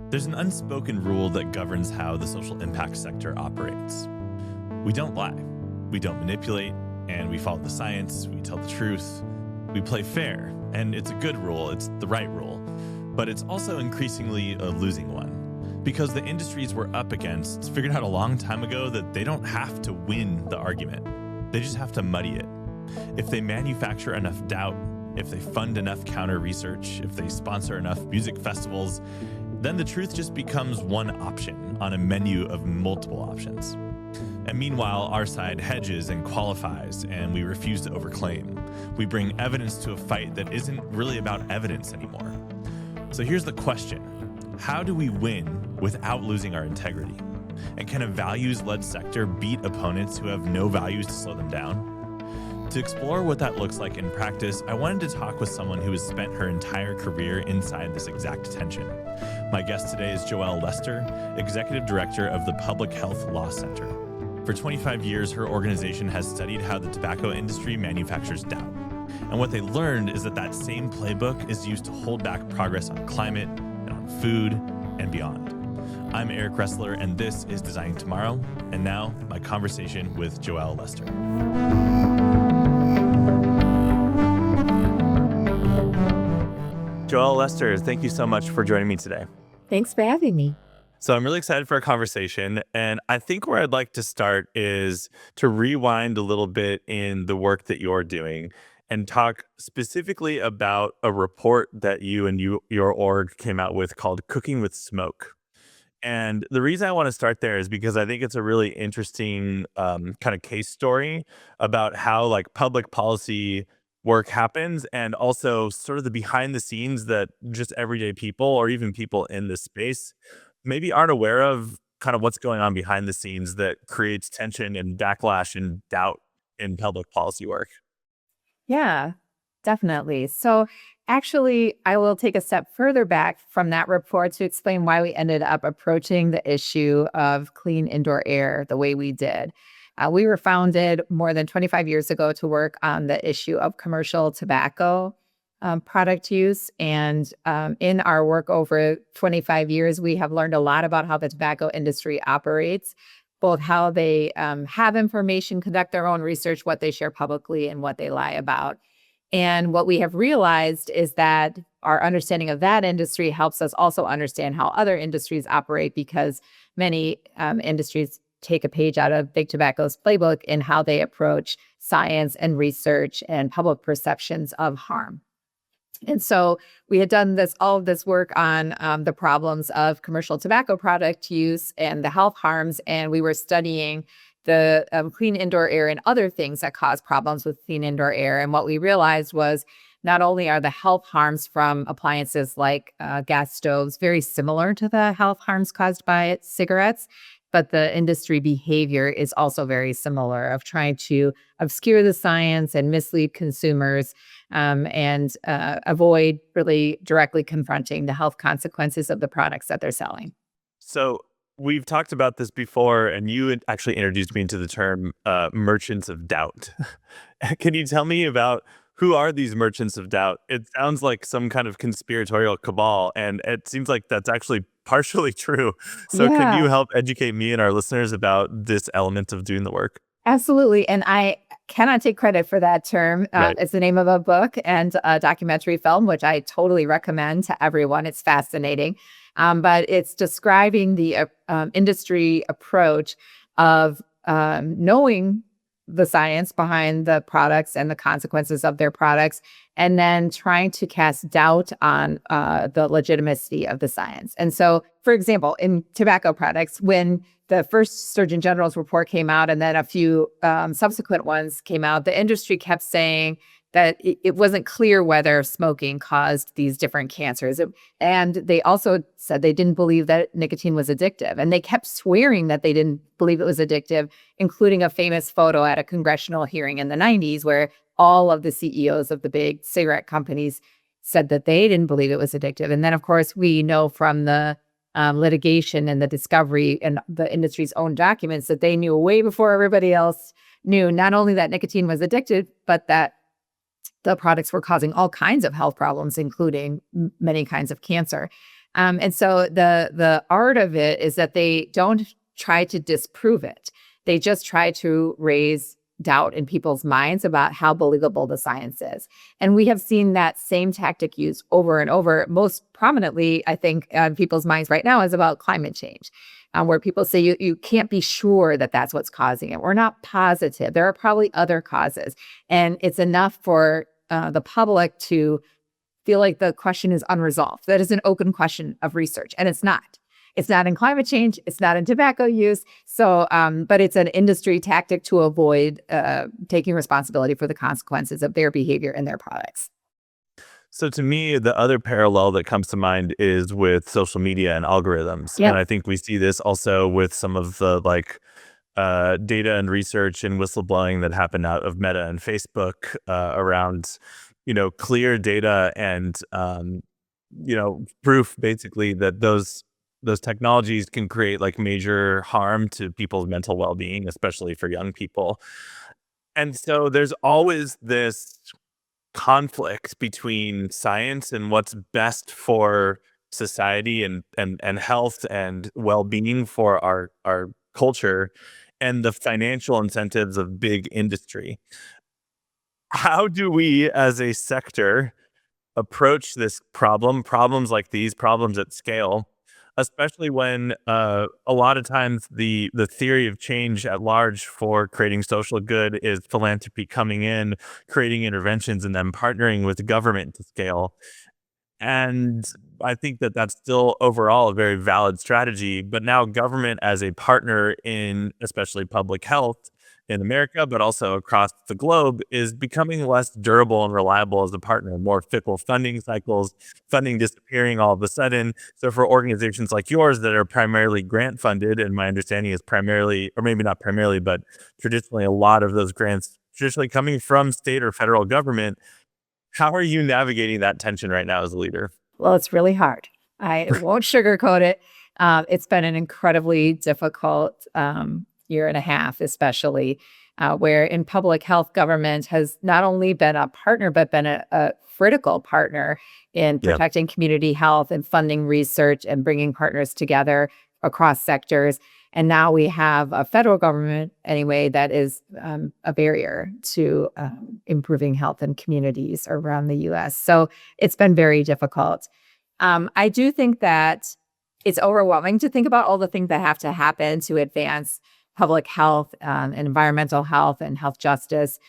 There's an unspoken rule that governs how the social impact sector operates. We don't lie, we don't manipulate, and we follow the science, we tell the truth, we play fair, and it's a good rule, it's the right rule, but it's also increasingly a losing one. Because the industries we're up against figured out a long time ago that they don't have to win the argument, they just have to muddy it. If they manufacture enough doubt, if they fund enough counter research, if they sponsor enough music festivals, then the truth just becomes one option on a menu of multiple options. And meanwhile, our side hedges and qualifies, and we refuse to overclaim. We bring evidence to a fight that isn't really about evidence anymore. So here's the question. How do we win without losing our integrity? And can a values-led sector beat opponents who have no values to slow them down? To explore what that looks like in practice, I wanted to talk with someone who has spent her entire career inside this exact tension. My guest today is Joelle Lester, Executive Director of the Public Health Law Center. For 25 years, her organization has studied how the tobacco industry manufactures doubt. And what they learned is that that same playbook is used to hold back progress on climate and on food and beyond. I'm Eric Ressler, and this is Designing Tomorrow. And now, my conversation with Joelle Lester. Joelle Lester, thank you so much for joining me today. Thanks for having me. So I'm really excited for our conversation. And I think where I'd like to start is to rewind a little bit in the work that you're doing and talk specifically about a report that your org came out with called Cooking with Smoke. And the reason I want to start there is because I think it's a really interesting kind of case story about how like public policy work happens, and also sort of the behind the scenes that just everyday people or even people in this space maybe aren't aware of, kind of what's going on behind the scenes that creates tension and backlash and doubt in public policy work. Yeah, definitely. So actually, I will take a step further back from that report to explain why we ended up approaching the issue of clean indoor air the way we did. We were founded more than 25 years ago to work on the issue of commercial tobacco product use. And in our work over 25 years, we have learned a lot about how the tobacco industry operates, both how they have information, conduct their own research, what they share publicly, and what they lie about. And what we have realized is that our understanding of that industry helps us also understand how other industries operate, because many industries take a page out of Big Tobacco's playbook in how they approach science and research and public perceptions of harm. And so we had done all of this work on the problems of commercial tobacco product use and the health harms, and we were studying the clean indoor air and other things that cause problems with clean indoor air. And what we realized was not only are the health harms from appliances like gas stoves very similar to the health harms caused by cigarettes, but the industry behavior is also very similar, of trying to obscure the science and mislead consumers and avoid really directly confronting the health consequences of the products that they're selling. So we've talked about this before, and you had actually introduced me into the term merchants of doubt. Can you tell me about who are these merchants of doubt? It sounds like some kind of conspiratorial cabal, and it seems like that's actually partially true. So Can you help educate me and our listeners about this element of doing the work? Absolutely. And I cannot take credit for that term. Right. It's the name of a book and a documentary film, which I totally recommend to everyone. It's fascinating. But it's describing the industry approach of knowing the science behind the products and the consequences of their products, and then trying to cast doubt on the legitimacy of the science. And so, for example, in tobacco products, when the first Surgeon General's report came out and then a few subsequent ones came out, the industry kept saying that it wasn't clear whether smoking caused these different cancers. And they also said they didn't believe that nicotine was addictive. And they kept swearing that they didn't believe it was addictive, including a famous photo at a congressional hearing in the 90s where all of the CEOs of the big cigarette companies said that they didn't believe it was addictive. And then, of course, we know from the litigation and the discovery and the industry's own documents that they knew way before everybody else knew not only that nicotine was addictive, but that the products were causing all kinds of health problems, including many kinds of cancer. And so the art of it is that they don't try to disprove it. They just try to raise doubt in people's minds about how believable the science is. And we have seen that same tactic used over and over. Most prominently, I think, in people's minds right now is about climate change, where people say you can't be sure that that's what's causing it. We're not positive. There are probably other causes. And it's enough for the public to feel like the question is unresolved. That is an open question of research, and it's not. It's not in climate change. It's not in tobacco use. So, but it's an industry tactic to avoid taking responsibility for the consequences of their behavior and their products. So to me, the other parallel that comes to mind is with social media and algorithms. Yep. And I think we see this also with some of the data and research and whistleblowing that happened out of Meta and Facebook around, clear data and, proof basically that those technologies can create like major harm to people's mental well-being, especially for young people. And so there's always this conflict between science and what's best for society and health and well-being for our culture and the financial incentives of big industry. How do we as a sector approach this problems like these problems at scale, especially when a lot of times the theory of change at large for creating social good is philanthropy coming in, creating interventions, and then partnering with the government to scale. And I think that that's still overall a very valid strategy. But now government as a partner in especially public health in America, but also across the globe, is becoming less durable and reliable as a partner. More fickle funding cycles, funding disappearing all of a sudden. So for organizations like yours that are primarily grant funded, and my understanding is primarily, or maybe not primarily, but traditionally a lot of those grants traditionally coming from state or federal government, how are you navigating that tension right now as a leader? Well, it's really hard. I won't sugarcoat it. It's been an incredibly difficult year and a half, especially where in public health, government has not only been a partner, but been a critical partner in Yeah. protecting community health and funding research and bringing partners together across sectors. And now we have a federal government, anyway, that is a barrier to improving health in communities around the US. So it's been very difficult. I do think that it's overwhelming to think about all the things that have to happen to advance public health and environmental health and health justice.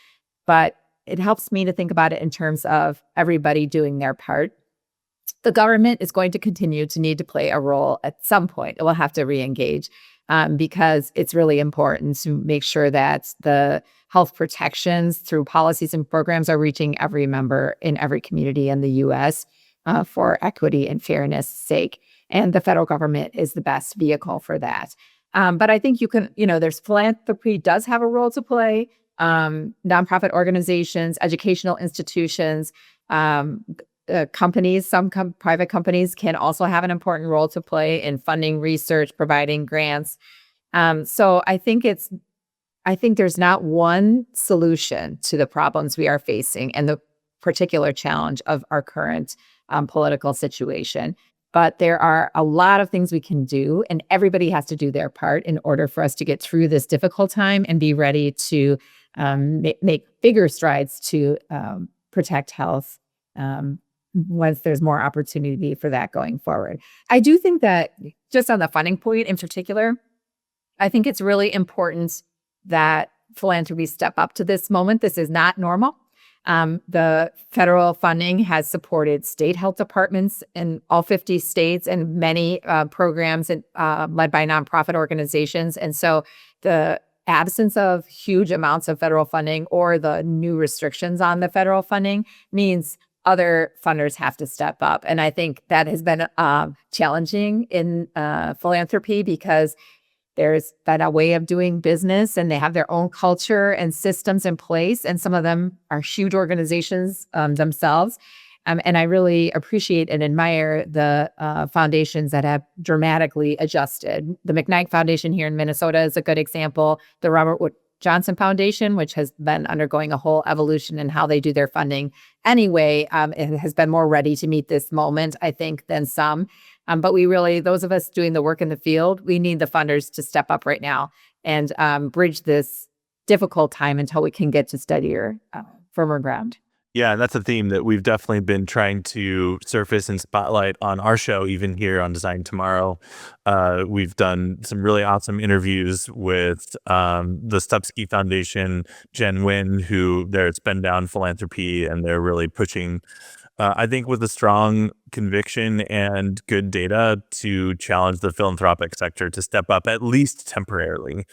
But it helps me to think about it in terms of everybody doing their part. The government is going to continue to need to play a role at some point. It will have to re-engage because it's really important to make sure that the health protections through policies and programs are reaching every member in every community in the U.S. For equity and fairness sake. And the federal government is the best vehicle for that. But I think you can, there's philanthropy does have a role to play. Nonprofit organizations, educational institutions, companies, private companies can also have an important role to play in funding research, providing grants. So I think there's not one solution to the problems we are facing and the particular challenge of our current political situation. But there are a lot of things we can do, and everybody has to do their part in order for us to get through this difficult time and be ready to make bigger strides to protect health once there's more opportunity for that going forward. I do think that just on the funding point in particular, I think it's really important that philanthropy step up to this moment. This is not normal. The federal funding has supported state health departments in all 50 states and many programs led by nonprofit organizations. And so the absence of huge amounts of federal funding or the new restrictions on the federal funding means other funders have to step up. And I think that has been challenging in philanthropy because there's been a way of doing business and they have their own culture and systems in place. And some of them are huge organizations themselves. And I really appreciate and admire the foundations that have dramatically adjusted. The McKnight Foundation here in Minnesota is a good example. The Robert Wood Johnson Foundation, which has been undergoing a whole evolution in how they do their funding anyway, it has been more ready to meet this moment, I think, than some. But we really, those of us doing the work in the field, we need the funders to step up right now and bridge this difficult time until we can get to steadier, firmer ground. Yeah, and that's a theme that we've definitely been trying to surface and spotlight on our show, even here on Design Tomorrow. We've done some really awesome interviews with the Stupski Foundation, Jen Wynn, who they're Spend Down Philanthropy, and they're really pushing, I think, with a strong conviction and good data to challenge the philanthropic sector to step up, at least temporarily.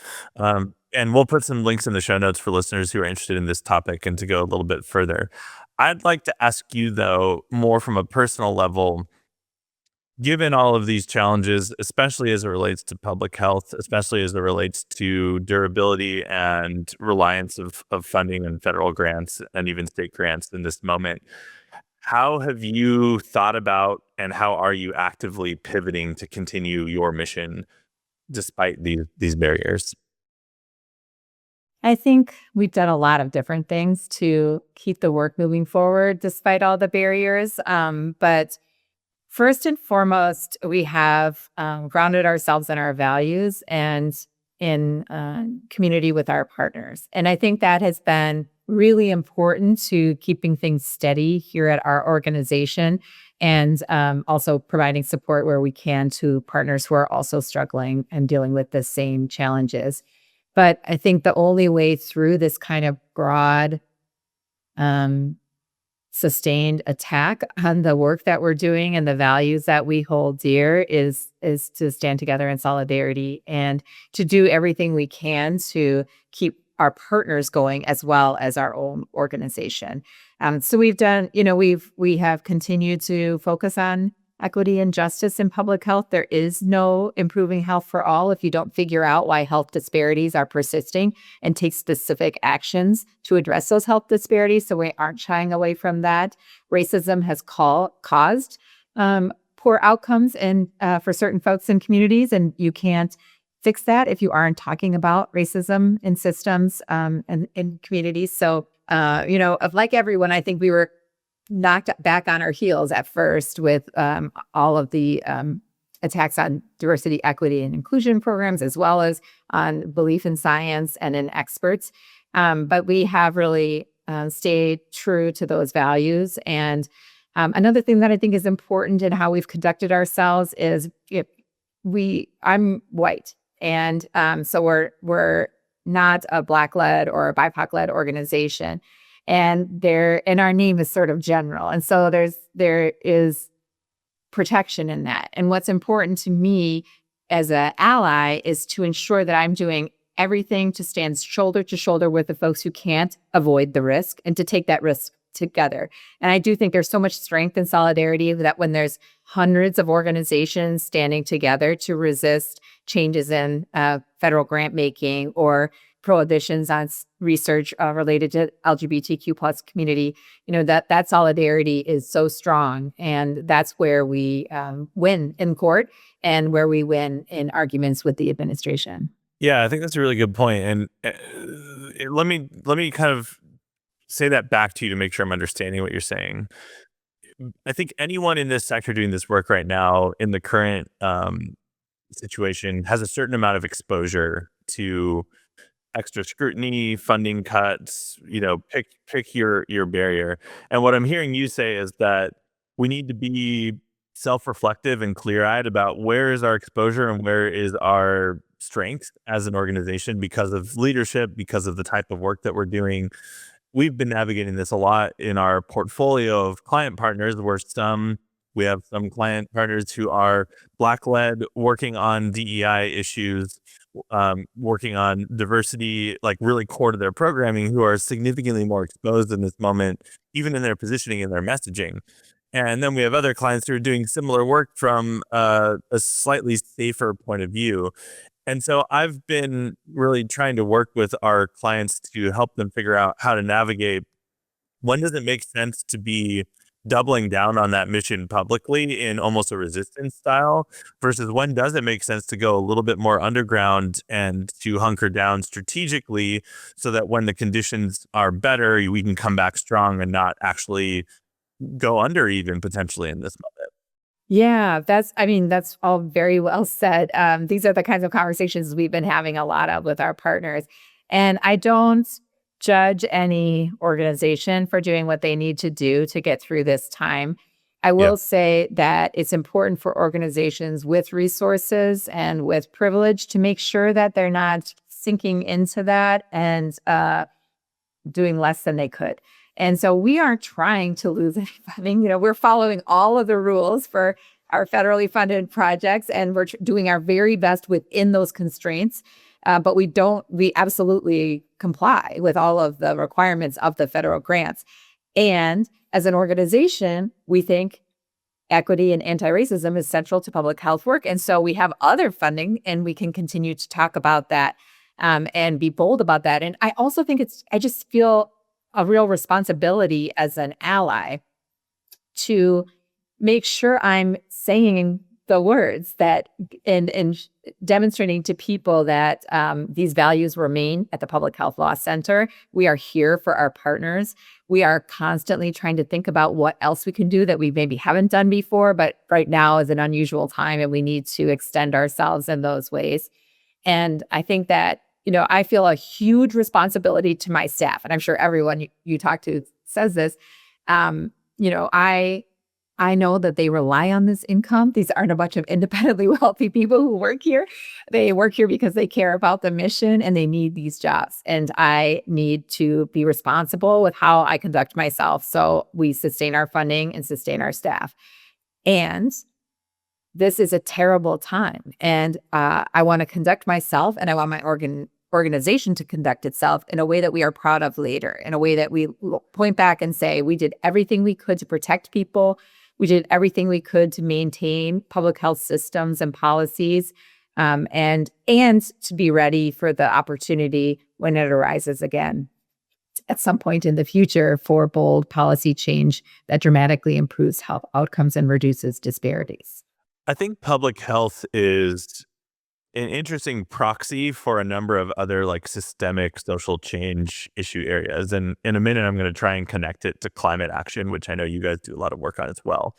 And we'll put some links in the show notes for listeners who are interested in this topic and to go a little bit further. I'd like to ask you, though, more from a personal level, given all of these challenges, especially as it relates to public health, especially as it relates to durability and reliance of funding and federal grants and even state grants in this moment, how have you thought about and how are you actively pivoting to continue your mission despite these barriers? I think we've done a lot of different things to keep the work moving forward despite all the barriers. But first and foremost, we have grounded ourselves in our values and in community with our partners. And I think that has been really important to keeping things steady here at our organization and also providing support where we can to partners who are also struggling and dealing with the same challenges. But I think the only way through this kind of broad, um, sustained attack on the work that we're doing and the values that we hold dear is to stand together in solidarity and to do everything we can to keep our partners going as well as our own organization. So we've done, we have continued to focus on equity and justice in public health. There is no improving health for all if you don't figure out why health disparities are persisting and take specific actions to address those health disparities. So we aren't shying away from that. Racism has caused poor outcomes and for certain folks in communities, and you can't fix that if you aren't talking about racism in systems and in communities. So, like everyone, I think we were knocked back on our heels at first with all of the attacks on diversity, equity, and inclusion programs, as well as on belief in science and in experts. But we have really stayed true to those values. And another thing that I think is important in how we've conducted ourselves is I'm white. And so we're not a Black-led or a BIPOC-led organization. And our name is sort of general. And so there is protection in that. And what's important to me as an ally is to ensure that I'm doing everything to stand shoulder to shoulder with the folks who can't avoid the risk and to take that risk together. And I do think there's so much strength and solidarity that when there's hundreds of organizations standing together to resist changes in federal grant making or prohibitions on research related to LGBTQ plus community, that solidarity is so strong. And that's where we win in court and where we win in arguments with the administration. Yeah, I think that's a really good point. And let me kind of say that back to you to make sure I'm understanding what you're saying. I think anyone in this sector doing this work right now in the current situation has a certain amount of exposure to extra scrutiny, funding cuts, pick your barrier. And what I'm hearing you say is that we need to be self-reflective and clear-eyed about where is our exposure and where is our strength as an organization because of leadership, because of the type of work that we're doing. We've been navigating this a lot in our portfolio of client partners where we have some client partners who are Black-led, working on DEI issues, working on diversity, like really core to their programming, who are significantly more exposed in this moment, even in their positioning and their messaging. And then we have other clients who are doing similar work from a slightly safer point of view. And so I've been really trying to work with our clients to help them figure out how to navigate when does it make sense to be doubling down on that mission publicly in almost a resistance style versus when does it make sense to go a little bit more underground and to hunker down strategically so that when the conditions are better, we can come back strong and not actually go under even potentially in this moment. Yeah, that's all very well said. These are the kinds of conversations we've been having a lot of with our partners. And I don't judge any organization for doing what they need to do to get through this time. I Yeah. will say that it's important for organizations with resources and with privilege to make sure that they're not sinking into that and doing less than they could. And so we aren't trying to lose any funding. We're following all of the rules for our federally funded projects, and we're doing our very best within those constraints. But we absolutely comply with all of the requirements of the federal grants. And as an organization, we think equity and anti-racism is central to public health work. And so we have other funding, and we can continue to talk about that and be bold about that. And I also think I just feel a real responsibility as an ally to make sure I'm saying the words that and demonstrating to people that these values remain at the Public Health Law Center. We are here for our partners. We are constantly trying to think about what else we can do that we maybe haven't done before, but right now is an unusual time and we need to extend ourselves in those ways. And I think that, I feel a huge responsibility to my staff, and I'm sure everyone you talk to says this. Um, you know, I I know that they rely on this income. These aren't a bunch of independently wealthy people who work here. They work here because they care about the mission and they need these jobs. And I need to be responsible with how I conduct myself so we sustain our funding and sustain our staff. And this is a terrible time. And I want to conduct myself and I want my organization to conduct itself in a way that we are proud of later, in a way that we point back and say, we did everything we could to protect people. We did everything we could to maintain public health systems and policies, and to be ready for the opportunity when it arises again at some point in the future for bold policy change that dramatically improves health outcomes and reduces disparities. I think public health is an interesting proxy for a number of other like systemic social change issue areas. And in a minute, I'm going to try and connect it to climate action, which I know you guys do a lot of work on as well.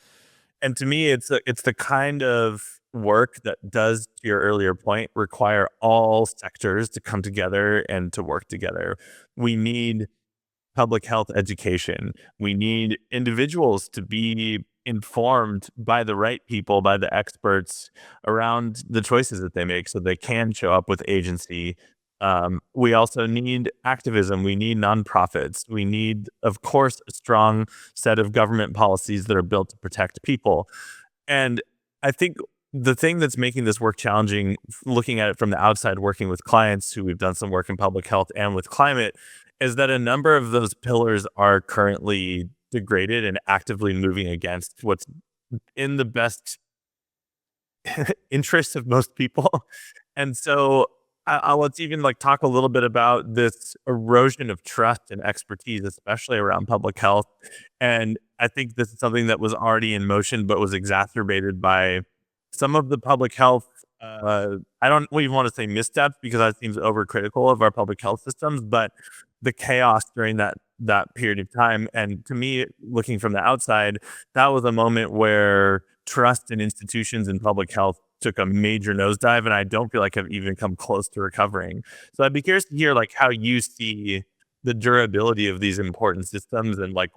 And to me, it's the kind of work that does, to your earlier point, require all sectors to come together and to work together. We need public health education. We need individuals to be informed by the right people, by the experts around the choices that they make so they can show up with agency. We also need activism. We need nonprofits. We need, of course, a strong set of government policies that are built to protect people. And I think the thing that's making this work challenging, looking at it from the outside, working with clients who we've done some work in public health and with climate, is that a number of those pillars are currently degraded and actively moving against what's in the best interests of most people. And so let's even like talk a little bit about this erosion of trust and expertise, especially around public health. And I think this is something that was already in motion, but was exacerbated by some of the public health. I don't even want to say missteps because that seems overcritical of our public health systems, but the chaos during that period of time. And to me, looking from the outside, that was a moment where trust in institutions and public health took a major nosedive, and I don't feel like I've even come close to recovering. So I'd be curious to hear like how you see the durability of these important systems and like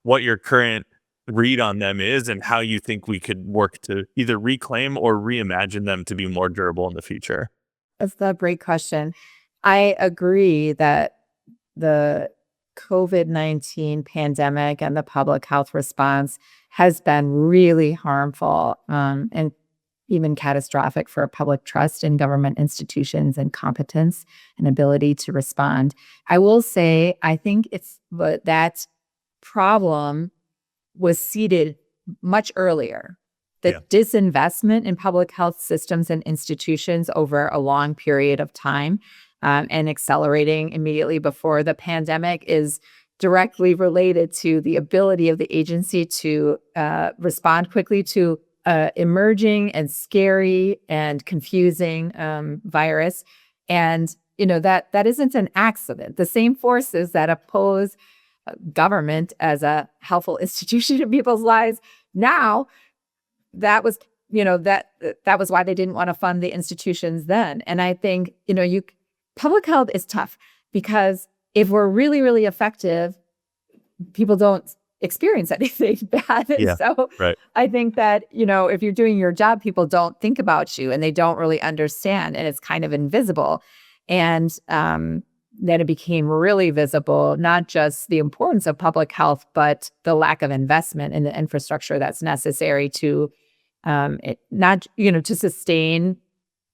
what your current read on them is and how you think we could work to either reclaim or reimagine them to be more durable in the future. That's a great question. I agree that the COVID-19 pandemic and the public health response has been really harmful and even catastrophic for public trust in government institutions and competence and ability to respond. I will say, I think that problem was seeded much earlier. The Yeah. disinvestment in public health systems and institutions over a long period of time and accelerating immediately before the pandemic is directly related to the ability of the agency to respond quickly to emerging and scary and confusing virus. And that isn't an accident. The same forces that oppose government as a helpful institution in people's lives now that was, that was why they didn't want to fund the institutions then. And I think, public health is tough because if we're really, really effective, people don't experience anything bad. And Yeah, so right. I think that, if you're doing your job, people don't think about you and they don't really understand, and it's kind of invisible. And then it became really visible, not just the importance of public health, but the lack of investment in the infrastructure that's necessary to to sustain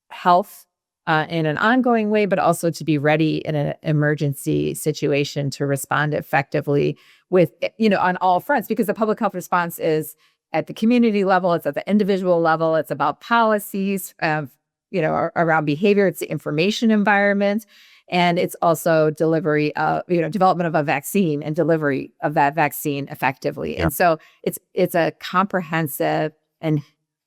health in an ongoing way, but also to be ready in an emergency situation to respond effectively with, on all fronts, because the public health response is at the community level, it's at the individual level, it's about policies, around behavior, it's the information environment, and it's also delivery of, development of a vaccine and delivery of that vaccine effectively. Yeah. And so it's a comprehensive and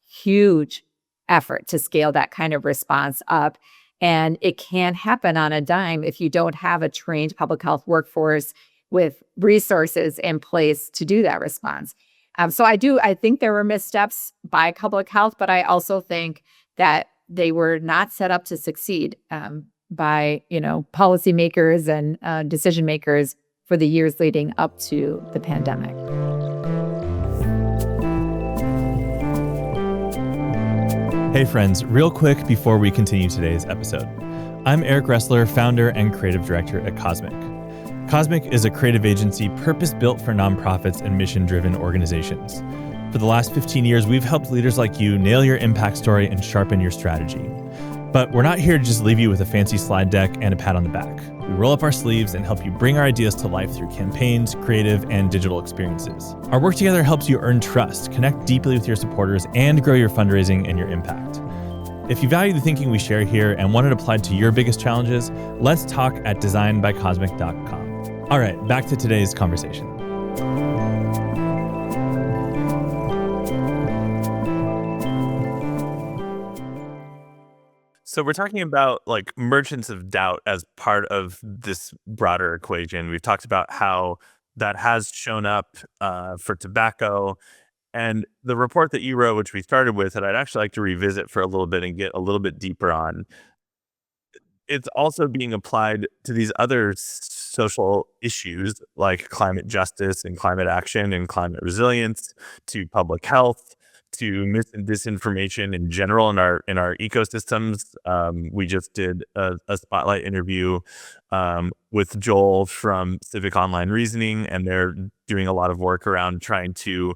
huge effort to scale that kind of response up. And it can't happen on a dime if you don't have a trained public health workforce with resources in place to do that response. So I think there were missteps by public health, but I also think that they were not set up to succeed by, policymakers and decision makers for the years leading up to the pandemic. Hey friends, real quick before we continue today's episode. I'm Eric Ressler, founder and creative director at Cosmic. Cosmic is a creative agency purpose-built for nonprofits and mission-driven organizations. For the last 15 years, we've helped leaders like you nail your impact story and sharpen your strategy. But we're not here to just leave you with a fancy slide deck and a pat on the back. We roll up our sleeves and help you bring our ideas to life through campaigns, creative, and digital experiences. Our work together helps you earn trust, connect deeply with your supporters, and grow your fundraising and your impact. If you value the thinking we share here and want it applied to your biggest challenges, let's talk at designbycosmic.com. All right, back to today's conversation. So we're talking about like merchants of doubt as part of this broader equation. We've talked about how that has shown up for tobacco. And the report that you wrote, which we started with, that I'd actually like to revisit for a little bit and get a little bit deeper on, it's also being applied to these other social issues like climate justice and climate action and climate resilience, to public health, to mis and disinformation in general in our ecosystems. We just did a spotlight interview with Joel from Civic Online Reasoning, and they're doing a lot of work around trying to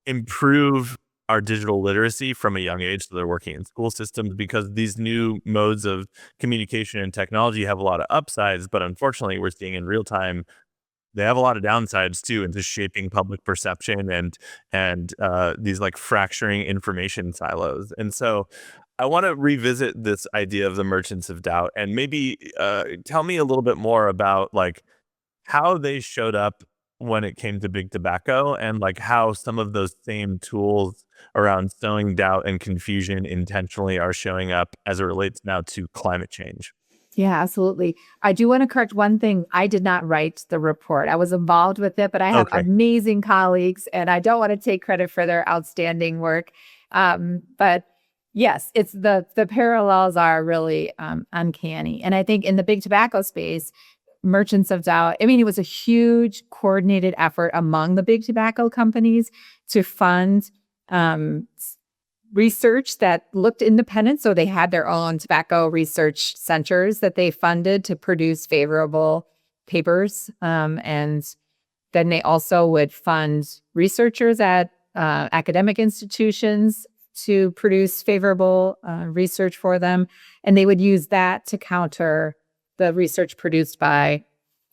improve our digital literacy from a young age. So they're working in school systems because these new modes of communication and technology have a lot of upsides, but unfortunately we're seeing in real time they have a lot of downsides too, into shaping public perception and these like fracturing information silos. And so I want to revisit this idea of the merchants of doubt and maybe tell me a little bit more about like how they showed up when it came to big tobacco, and like how some of those same tools around sowing doubt and confusion intentionally are showing up as it relates now to climate change. Yeah, absolutely. I do want to correct one thing. I did not write the report. I was involved with it, but I have Okay. amazing colleagues, and I don't want to take credit for their outstanding work. But yes, it's the parallels are really uncanny. And I think in the big tobacco space, merchants of doubt, I mean, it was a huge coordinated effort among the big tobacco companies to fund research that looked independent. So they had their own tobacco research centers that they funded to produce favorable papers. And then they also would fund researchers at academic institutions to produce favorable research for them. And they would use that to counter the research produced by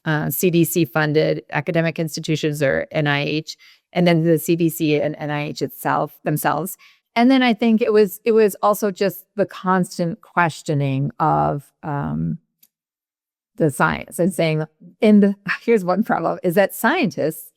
CDC-funded academic institutions or NIH, and then the CDC and NIH themselves. And then I think it was also just the constant questioning of the science and saying, here's one problem, is that scientists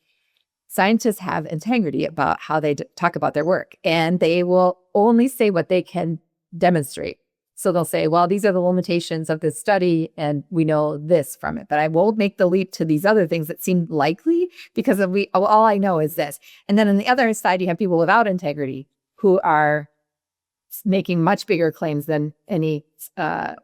have integrity about how they talk about their work, and they will only say what they can demonstrate. So they'll say, well, these are the limitations of this study, and we know this from it, but I won't make the leap to these other things that seem likely because all I know is this. And then on the other side, you have people without integrity who are making much bigger claims than any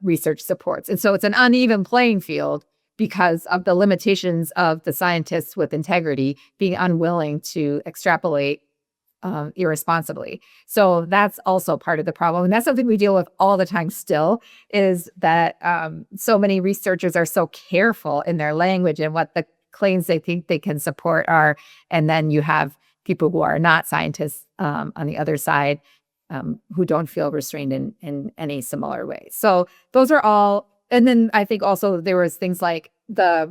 research supports. And so it's an uneven playing field because of the limitations of the scientists with integrity being unwilling to extrapolate irresponsibly. So that's also part of the problem. And that's something we deal with all the time still, is that so many researchers are so careful in their language and what the claims they think they can support are. And then you have people who are not scientists on the other side who don't feel restrained in any similar way. So those are all. And then I think also there was things like they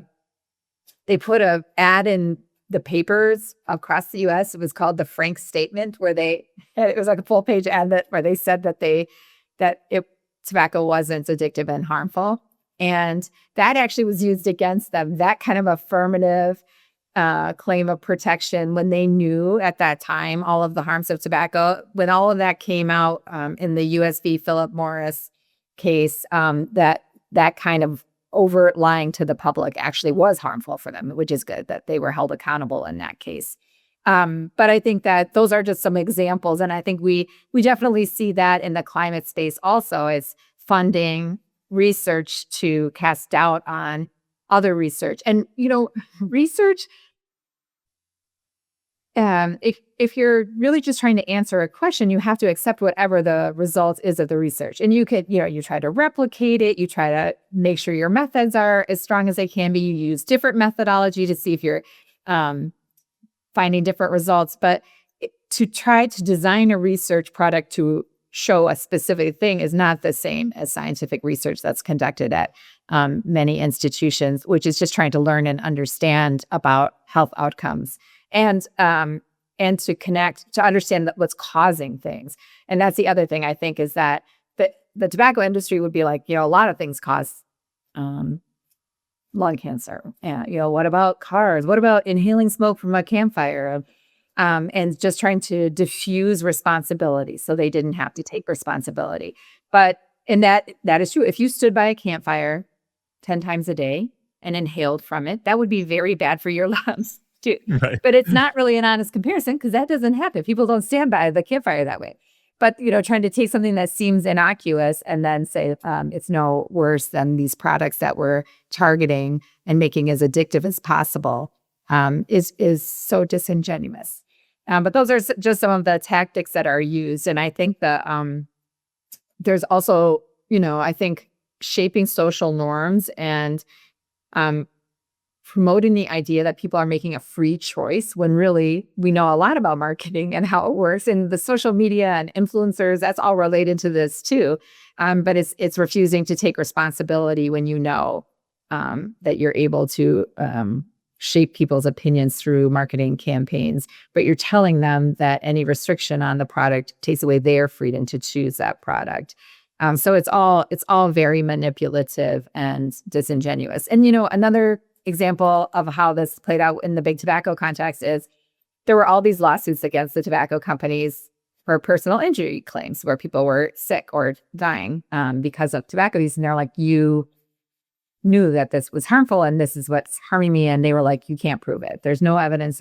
put an ad in the papers across the U.S. It was called the Frank Statement, where it was like a full page ad where they said that tobacco wasn't addictive and harmful. And that actually was used against them, that kind of affirmative claim of protection, when they knew at that time all of the harms of tobacco. When all of that came out in the U.S. v. Philip Morris case, that kind of overt lying to the public actually was harmful for them, which is good that they were held accountable in that case. But I think that those are just some examples. And I think we definitely see that in the climate space also, as funding research to cast doubt on other research. And, research, if you're really just trying to answer a question, you have to accept whatever the result is of the research. And you could, you try to replicate it. You try to make sure your methods are as strong as they can be. You use different methodology to see if you're finding different results. But to try to design a research product to show a specific thing is not the same as scientific research that's conducted at many institutions, which is just trying to learn and understand about health outcomes. And to understand what's causing things. And that's the other thing, I think, is that the tobacco industry would be like, a lot of things cause lung cancer. And, what about cars? What about inhaling smoke from a campfire? And just trying to diffuse responsibility so they didn't have to take responsibility. And that is true. If you stood by a campfire 10 times a day and inhaled from it, that would be very bad for your lungs. Right. But it's not really an honest comparison, because that doesn't happen. People don't stand by the campfire that way. But, trying to take something that seems innocuous and then say it's no worse than these products that we're targeting and making as addictive as possible is so disingenuous. But those are just some of the tactics that are used. And I think there's also, I think shaping social norms and promoting the idea that people are making a free choice, when really we know a lot about marketing and how it works, and the social media and influencers, that's all related to this too. But it's refusing to take responsibility when that you're able to shape people's opinions through marketing campaigns, but you're telling them that any restriction on the product takes away their freedom to choose that product. So it's all very manipulative and disingenuous. And another example of how this played out in the big tobacco context is there were all these lawsuits against the tobacco companies for personal injury claims, where people were sick or dying because of tobacco use. And they're like, you knew that this was harmful and this is what's harming me. And they were like, you can't prove it. There's no evidence.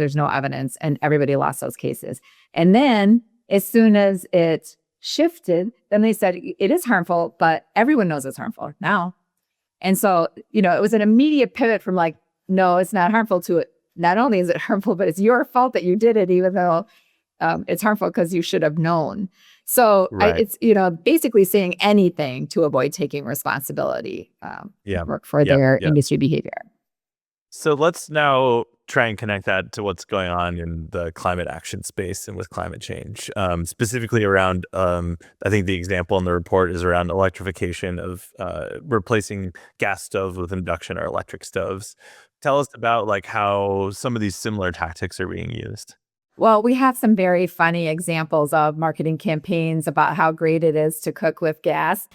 And everybody lost those cases. And then as soon as it shifted, then they said it is harmful, but everyone knows it's harmful now. And so, it was an immediate pivot from like, no, it's not harmful, to it. Not only is it harmful, but it's your fault that you did it, even though it's harmful because you should have known. So Right. it's, basically saying anything to avoid taking responsibility for their industry behavior. So let's now try and connect that to what's going on in the climate action space and with climate change, specifically around, I think the example in the report is around electrification of replacing gas stoves with induction or electric stoves. Tell us about how some of these similar tactics are being used. Well, we have some very funny examples of marketing campaigns about how great it is to cook with gas.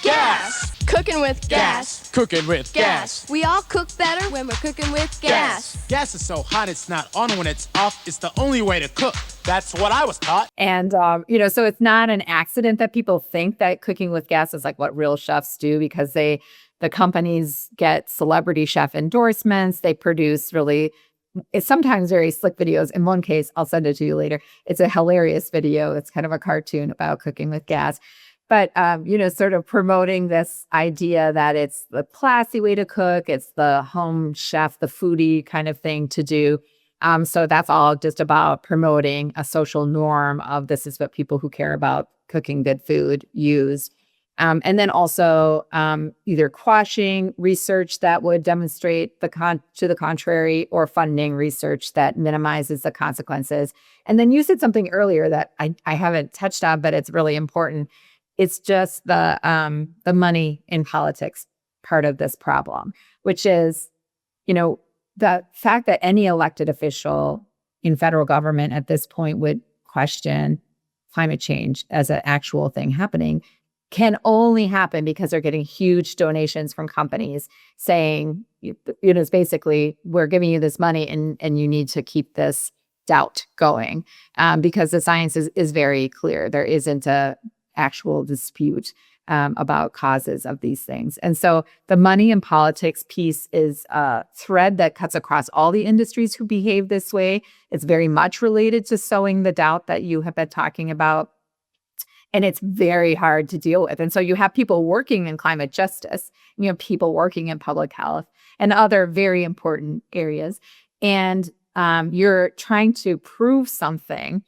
Gas! Cooking with gas. Cooking with gas. We all cook better when we're cooking with gas. Gas is so hot it's not on when it's off. It's the only way to cook. That's what I was taught. And, so it's not an accident that people think that cooking with gas is like what real chefs do, because the companies get celebrity chef endorsements. They produce really it's sometimes very slick videos. In one case, I'll send it to you later. It's a hilarious video. It's kind of a cartoon about cooking with gas. But, sort of promoting this idea that it's the classy way to cook. It's the home chef, the foodie kind of thing to do. So that's all just about promoting a social norm of this is what people who care about cooking good food use. And then also either quashing research that would demonstrate to the contrary or funding research that minimizes the consequences. And then you said something earlier that I haven't touched on, but it's really important. It's just the money in politics part of this problem, which is, the fact that any elected official in federal government at this point would question climate change as an actual thing happening can only happen because they're getting huge donations from companies saying, it's basically, we're giving you this money and you need to keep this doubt going because the science is very clear. There isn't a actual dispute about causes of these things. And so the money in politics piece is a thread that cuts across all the industries who behave this way. It's very much related to sowing the doubt that you have been talking about. And it's very hard to deal with. And so you have people working in climate justice, you have people working in public health and other very important areas. And you're trying to prove something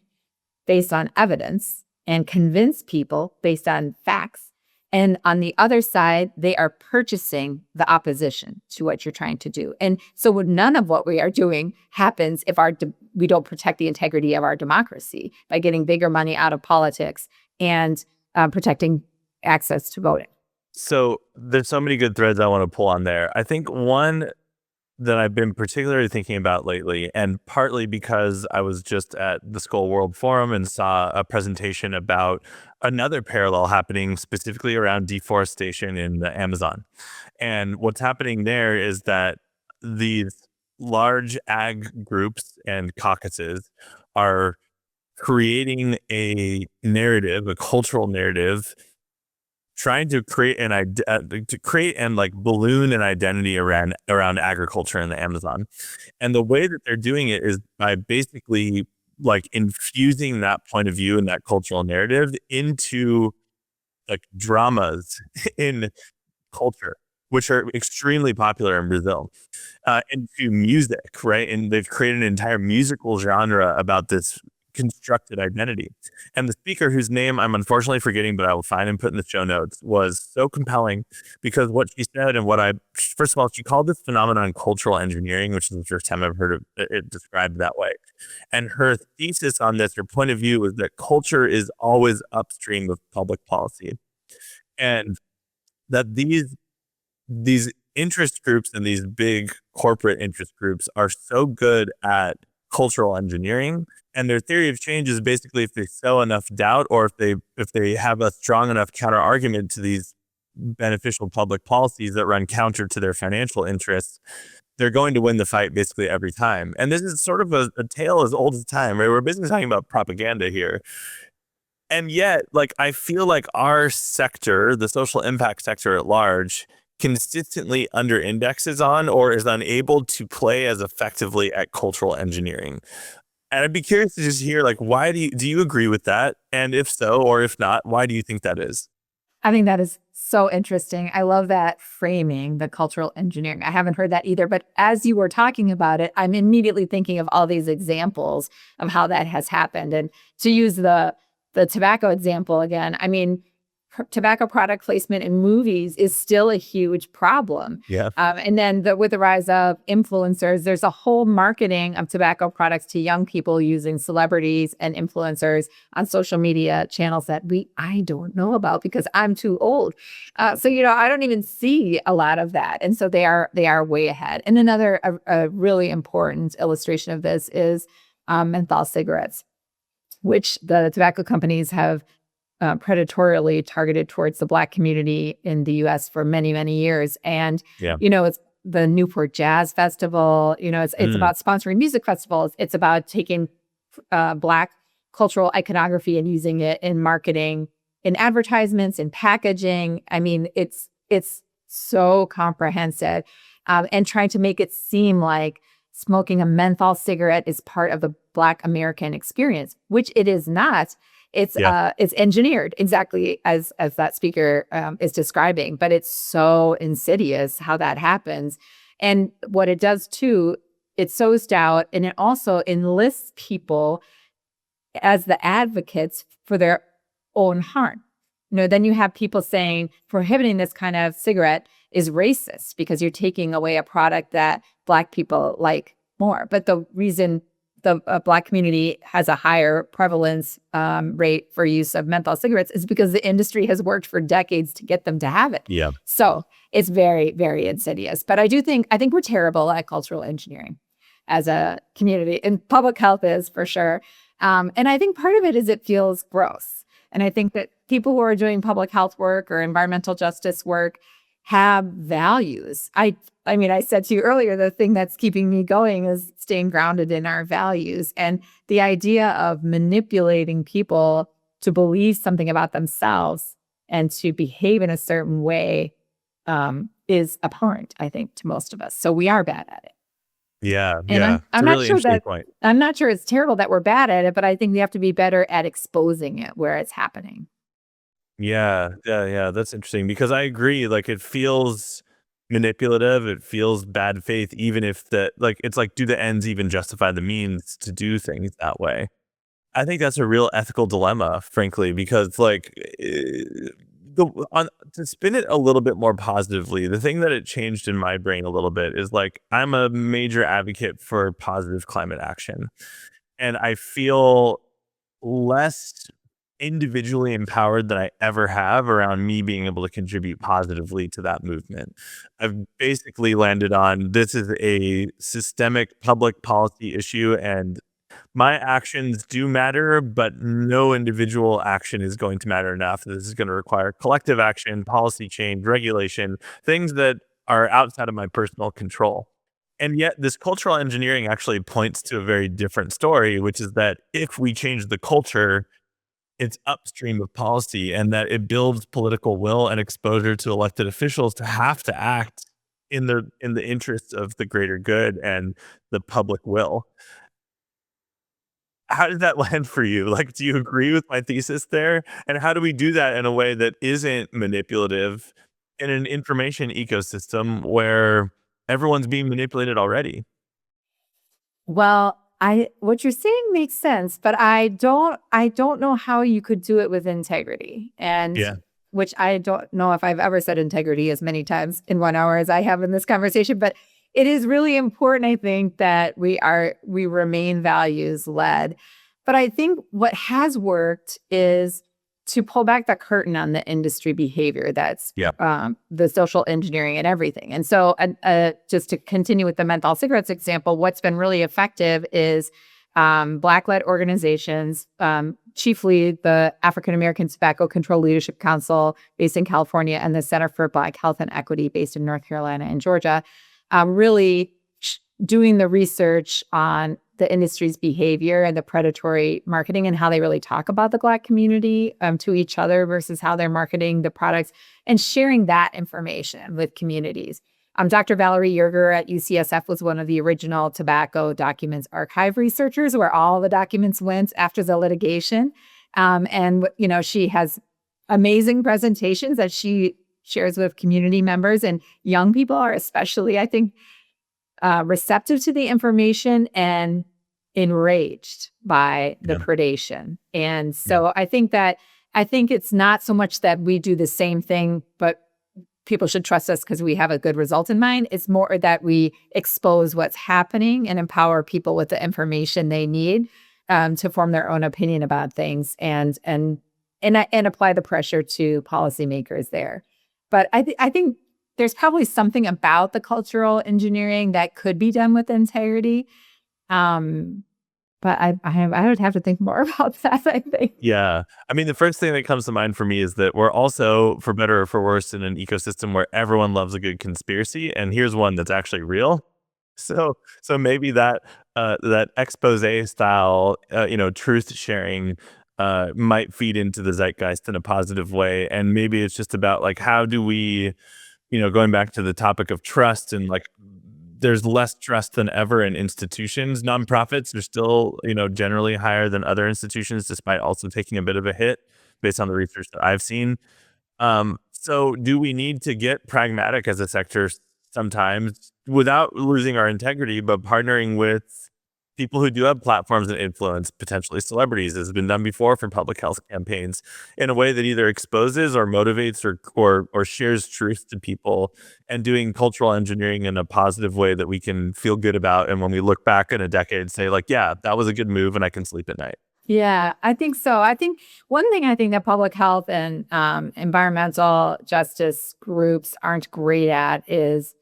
based on evidence and convince people based on facts. And on the other side, they are purchasing the opposition to what you're trying to do. And so none of what we are doing happens if we don't protect the integrity of our democracy by getting bigger money out of politics and protecting access to voting. So there's so many good threads I want to pull on there. I think one that I've been particularly thinking about lately, and partly because I was just at the Skull World Forum and saw a presentation about another parallel happening specifically around deforestation in the Amazon. And what's happening there is that these large ag groups and caucuses are creating a narrative, a cultural narrative, trying to create and like balloon an identity around agriculture in the Amazon. And the way that they're doing it is by basically like infusing that point of view and that cultural narrative into like dramas in culture, which are extremely popular in Brazil, into music, right? And they've created an entire musical genre about this constructed identity. And the speaker, whose name I'm unfortunately forgetting, but I will find and put in the show notes, was so compelling because what she said and first of all, she called this phenomenon cultural engineering, which is the first time I've heard of it described that way. And her thesis on this, her point of view, was that culture is always upstream of public policy. And that these interest groups and these big corporate interest groups are so good at cultural engineering. And their theory of change is basically if they sow enough doubt or if they have a strong enough counter argument to these beneficial public policies that run counter to their financial interests, they're going to win the fight basically every time. And this is sort of a tale as old as time, right? We're basically talking about propaganda here. And yet, like, I feel like our sector, the social impact sector at large, consistently under indexes on or is unable to play as effectively at cultural engineering. And I'd be curious to just hear, like, why do you agree with that? And if so, or if not, why do you think that is? I think that is so interesting. I love that framing, the cultural engineering. I haven't heard that either. But as you were talking about it, I'm immediately thinking of all these examples of how that has happened. And to use the tobacco example again, I mean, tobacco product placement in movies is still a huge problem. Yeah. And then with the rise of influencers, there's a whole marketing of tobacco products to young people using celebrities and influencers on social media channels that I don't know about because I'm too old. So I don't even see a lot of that. And so they are way ahead. And another a really important illustration of this is menthol cigarettes, which the tobacco companies have predatorily targeted towards the Black community in the U.S. for many, many years. And, it's the Newport Jazz Festival, it's about sponsoring music festivals. It's about taking Black cultural iconography and using it in marketing, in advertisements, in packaging. I mean, it's so comprehensive and trying to make it seem like smoking a menthol cigarette is part of the Black American experience, which it is not. It's engineered exactly as that speaker is describing, but it's so insidious how that happens. And what it does too, it sows doubt, and it also enlists people as the advocates for their own harm. Then you have people saying prohibiting this kind of cigarette is racist because you're taking away a product that Black people like more. But the reason the Black community has a higher prevalence rate for use of menthol cigarettes is because the industry has worked for decades to get them to have it. Yeah. So it's very, very insidious. But I think we're terrible at cultural engineering as a community, and public health is for sure. And I think part of it is it feels gross. And I think that people who are doing public health work or environmental justice work have values. I mean, I said to you earlier, the thing that's keeping me going is staying grounded in our values. And the idea of manipulating people to believe something about themselves and to behave in a certain way is abhorrent, I think, to most of us. So we are bad at it. Yeah. And Yeah. I'm It's a not really sure interesting that point. I'm not sure it's terrible that we're bad at it, but I think we have to be better at exposing it where it's happening. Yeah. Yeah. Yeah. That's interesting because I agree. Like it feels manipulative. It feels bad faith, even if it's like, do the ends even justify the means to do things that way? I think that's a real ethical dilemma, frankly, because to spin it a little bit more positively, the thing that it changed in my brain a little bit is like I'm a major advocate for positive climate action, and I feel less individually empowered than I ever have around me being able to contribute positively to that movement. I've basically landed on this is a systemic public policy issue, and my actions do matter, but no individual action is going to matter enough. This is going to require collective action, policy change, regulation, things that are outside of my personal control. And yet this cultural engineering actually points to a very different story, which is that if we change the culture, it's upstream of policy, and that it builds political will and exposure to elected officials to have to act in the interests of the greater good and the public will. How did that land for you? Like, do you agree with my thesis there? And how do we do that in a way that isn't manipulative in an information ecosystem where everyone's being manipulated already? Well, what you're saying makes sense, but I don't know how you could do it with integrity. And Yeah. which I don't know if I've ever said integrity as many times in 1 hour as I have in this conversation, but it is really important, I think, that we remain values led. But I think what has worked is to pull back the curtain on the industry behavior that's the social engineering and everything. And so just to continue with the menthol cigarettes example, what's been really effective is Black-led organizations, chiefly the African American Tobacco Control Leadership Council based in California and the Center for Black Health and Equity based in North Carolina and Georgia, really doing the research on the industry's behavior and the predatory marketing and how they really talk about the Black community to each other versus how they're marketing the products, and sharing that information with communities. Dr. Valerie Yerger at UCSF was one of the original tobacco documents archive researchers, where all the documents went after the litigation. And she has amazing presentations that she shares with community members, and young people are especially, I think, receptive to the information and enraged by the predation. And so I think it's not so much that we do the same thing, but people should trust us because we have a good result in mind. It's more that we expose what's happening and empower people with the information they need to form their own opinion about things, and apply the pressure to policymakers there. But I think there's probably something about the cultural engineering that could be done with integrity. But I would have to think more about that, I think. Yeah. I mean, the first thing that comes to mind for me is that we're also, for better or for worse, in an ecosystem where everyone loves a good conspiracy. And here's one that's actually real. So maybe that expose style, truth sharing might feed into the zeitgeist in a positive way. And maybe it's just about like, how do we, going back to the topic of trust and like there's less trust than ever in institutions. Nonprofits are still, generally higher than other institutions, despite also taking a bit of a hit based on the research that I've seen. So do we need to get pragmatic as a sector sometimes without losing our integrity, but partnering with people who do have platforms and influence, potentially celebrities, as has been done before for public health campaigns, in a way that either exposes or motivates or shares truth to people, and doing cultural engineering in a positive way that we can feel good about. And when we look back in a decade, say like, yeah, that was a good move and I can sleep at night. Yeah, I think so. I think one thing I think that public health and environmental justice groups aren't great at is,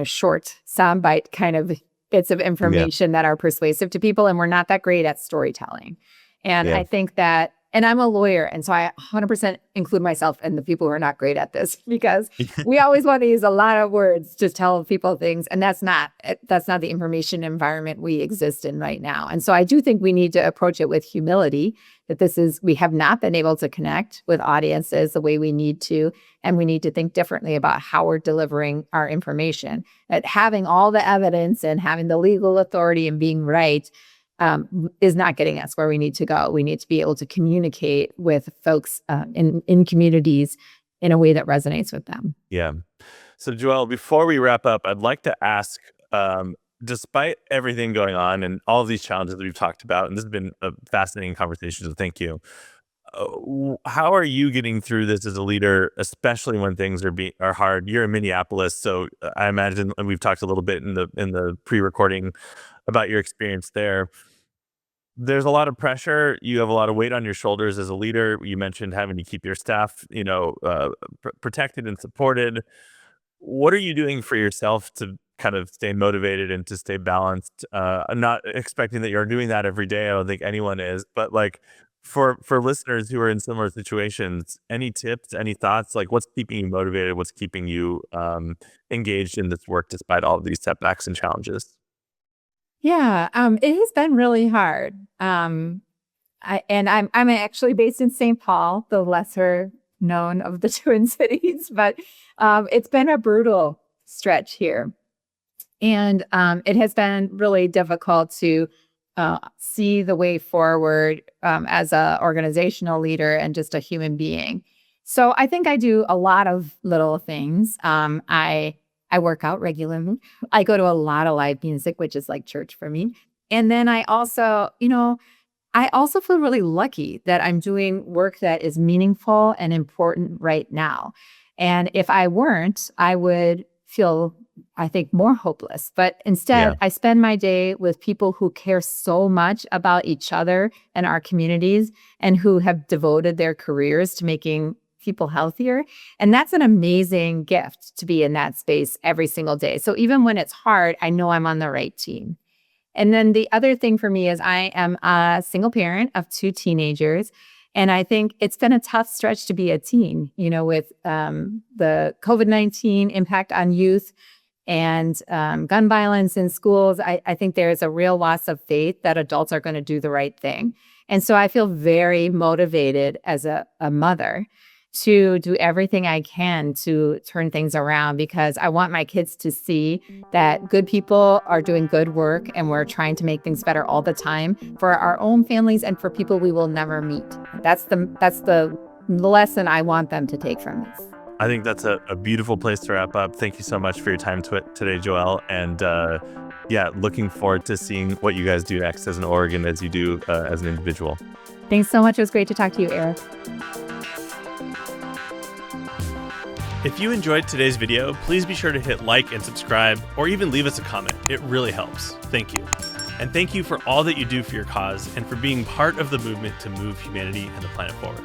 short soundbite kind of bits of information that are persuasive to people. And we're not that great at storytelling. And I think that, and I'm a lawyer, and so I 100% include myself in the people who are not great at this, because we always want to use a lot of words to tell people things, and that's not the information environment we exist in right now. And so I do think we need to approach it with humility, that we have not been able to connect with audiences the way we need to, and we need to think differently about how we're delivering our information. That having all the evidence and having the legal authority and being right is not getting us where we need to go. We need to be able to communicate with folks in communities in a way that resonates with them. Yeah. So Joelle, before we wrap up, I'd like to ask, despite everything going on and all of these challenges that we've talked about, and this has been a fascinating conversation, so thank you. How are you getting through this as a leader, especially when things are hard? You're in Minneapolis, so I imagine, and we've talked a little bit in the pre-recording about your experience there. There's a lot of pressure. You have a lot of weight on your shoulders as a leader. You mentioned having to keep your staff, protected and supported. What are you doing for yourself to kind of stay motivated and to stay balanced? I'm not expecting that you're doing that every day. I don't think anyone is, but like for listeners who are in similar situations, any tips, any thoughts? Like, what's keeping you motivated? What's keeping you engaged in this work despite all of these setbacks and challenges? Yeah, it has been really hard. I'm actually based in St. Paul, the lesser known of the Twin Cities, but it's been a brutal stretch here, and it has been really difficult to see the way forward as a organizational leader and just a human being. So I think I do a lot of little things. I work out regularly. I go to a lot of live music, which is like church for me. And then I also feel really lucky that I'm doing work that is meaningful and important right now. And if I weren't, I would feel, I think, more hopeless. But instead, I spend my day with people who care so much about each other and our communities, and who have devoted their careers to making people healthier. And that's an amazing gift, to be in that space every single day. So even when it's hard, I know I'm on the right team. And then the other thing for me is I am a single parent of 2 teenagers. And I think it's been a tough stretch to be a teen, with the COVID-19 impact on youth and gun violence in schools. I think there's a real loss of faith that adults are going to do the right thing. And so I feel very motivated as a mother to do everything I can to turn things around, because I want my kids to see that good people are doing good work, and we're trying to make things better all the time for our own families and for people we will never meet. That's the lesson I want them to take from this. I think that's a beautiful place to wrap up. Thank you so much for your time today, Joelle. And looking forward to seeing what you guys do next as an org and as you do as an individual. Thanks so much. It was great to talk to you, Eric. If you enjoyed today's video, please be sure to hit like and subscribe, or even leave us a comment. It really helps. Thank you. And thank you for all that you do for your cause and for being part of the movement to move humanity and the planet forward.